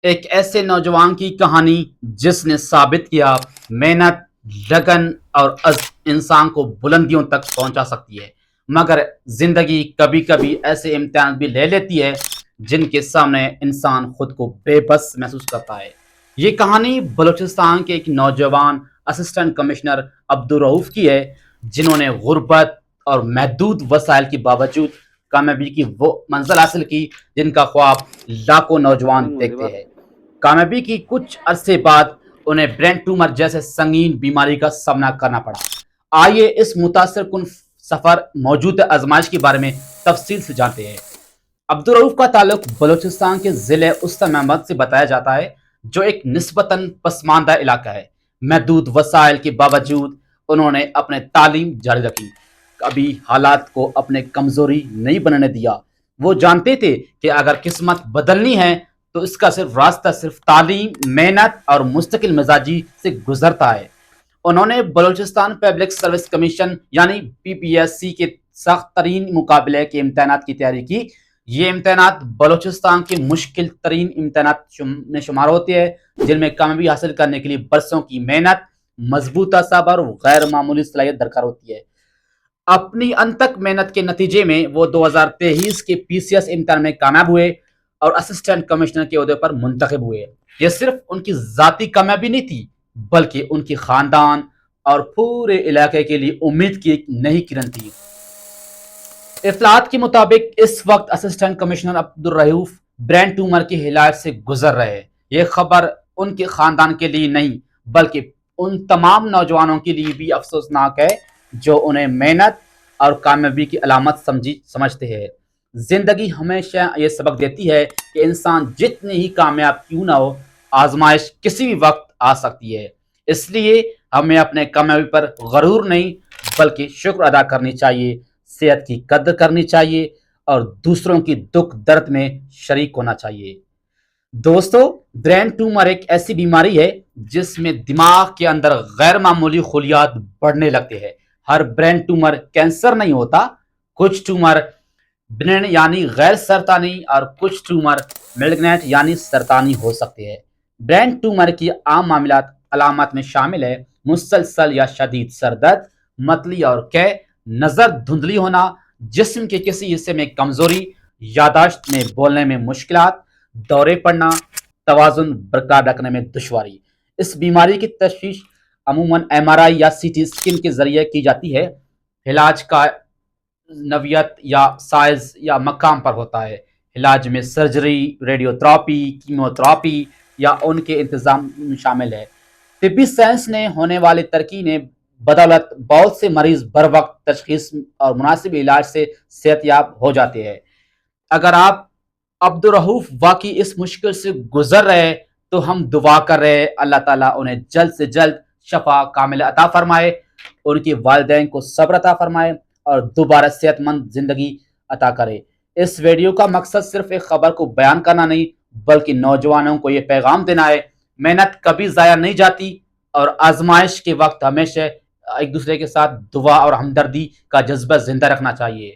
ایک ایسے نوجوان کی کہانی جس نے ثابت کیا محنت، لگن اور عزم انسان کو بلندیوں تک پہنچا سکتی ہے، مگر زندگی کبھی کبھی ایسے امتحان بھی لے لیتی ہے جن کے سامنے انسان خود کو بے بس محسوس کرتا ہے۔ یہ کہانی بلوچستان کے ایک نوجوان اسسٹنٹ کمشنر عبدالرؤف کی ہے، جنہوں نے غربت اور محدود وسائل کے باوجود کامیابی کی وہ منزل حاصل کی جن کا خواب لاکھوں نوجوان دیکھتے ہیں۔ کامیابی کی کچھ عرصے بعد انہیں برین ٹیومر جیسے سنگین بیماری کا سامنا کرنا پڑا۔ آئیے اس متاثر کن سفر موجود آزمائش کے بارے میں تفصیل سے جانتے ہیں۔ عبدالرؤف کا تعلق بلوچستان کے ضلع استر محمد سے بتایا جاتا ہے، جو ایک نسبتاً پسماندہ علاقہ ہے۔ محدود وسائل کے باوجود انہوں نے اپنے تعلیم جاری رکھی، کبھی حالات کو اپنے کمزوری نہیں بننے دیا۔ وہ جانتے تھے کہ اگر قسمت بدلنی ہے تو اس کا راستہ صرف تعلیم، محنت اور مستقل مزاجی سے گزرتا ہے۔ انہوں نے بلوچستان پبلک سروس کمیشن یعنی PPSC کے سخت ترین مقابلے کے امتحانات کی تیاری کی۔ یہ امتحانات بلوچستان کے مشکل ترین امتحانات میں شمار ہوتے ہیں، جن میں کامیابی حاصل کرنے کے لیے برسوں کی محنت، مضبوطہ صبر اور غیر معمولی صلاحیت درکار ہوتی ہے۔ اپنی انتھک محنت کے نتیجے میں وہ 2023 کے PCS امتحان میں کامیاب ہوئے اور اسسٹنٹ کمشنر کے عہدے پر منتخب ہوئے۔ یہ صرف ان کی ذاتی کامیابی نہیں تھی، بلکہ ان کی خاندان اور پورے علاقے کے لیے امید کی ایک نئی کرن تھی۔ اطلاعات کے مطابق اس وقت assistant commissioner Abdul Rauf brain tumour کے علاج سے گزر رہے ہیں۔ یہ خبر ان کے خاندان کے لیے نہیں بلکہ ان تمام نوجوانوں کے لیے بھی افسوسناک ہے جو انہیں محنت اور کامیابی کی علامت سمجھتے ہیں۔ زندگی ہمیشہ یہ سبق دیتی ہے کہ انسان جتنی ہی کامیاب کیوں نہ ہو، آزمائش کسی بھی وقت آ سکتی ہے۔ اس لیے ہمیں اپنے کامیابی پر غرور نہیں بلکہ شکر ادا کرنی چاہیے، صحت کی قدر کرنی چاہیے اور دوسروں کی دکھ درد میں شریک ہونا چاہیے۔ دوستو، برین ٹیومر ایک ایسی بیماری ہے جس میں دماغ کے اندر غیر معمولی خلیات بڑھنے لگتے ہیں۔ ہر برین ٹیومر کینسر نہیں ہوتا، کچھ ٹیومر بنین یعنی غیر سرطانی اور کچھ ٹیومر میلگنینٹ یعنی سرطانی ہو سکتے ہیں۔ برین ٹیومر کی عام علامات میں شامل ہے مسلسل یا شدید سر درد، متلی اور قے، نظر دھندلی ہونا، جسم کے کسی حصے میں کمزوری، یادداشت میں بولنے میں مشکلات، دورے پڑنا، توازن برقرار رکھنے میں دشواری۔ اس بیماری کی تشخیص عموماً MRI یا CT اسکین کے ذریعے کی جاتی ہے۔ علاج کا نوعیت یا سائز یا مقام پر ہوتا ہے۔ علاج میں surgery, radio therapy, chemo therapy یا ان کے انتظام شامل ہے۔ طبی سائنس نے ہونے والی ترقی نے بدولت بہت سے مریض بر وقت تشخیص اور مناسب علاج سے صحت یاب ہو جاتے ہیں۔ اگر آپ عبدالرؤف واقعی اس مشکل سے گزر رہے تو ہم دعا کر رہے ہیں اللہ تعالیٰ انہیں جلد سے جلد شفا کامل عطا فرمائے، ان کے والدین کو صبر عطا فرمائے اور دوبارہ صحت مند زندگی عطا کرے۔ اس ویڈیو کا مقصد صرف ایک خبر کو بیان کرنا نہیں بلکہ نوجوانوں کو یہ پیغام دینا ہے، محنت کبھی ضائع نہیں جاتی اور آزمائش کے وقت ہمیشہ ایک دوسرے کے ساتھ دعا اور ہمدردی کا جذبہ زندہ رکھنا چاہیے۔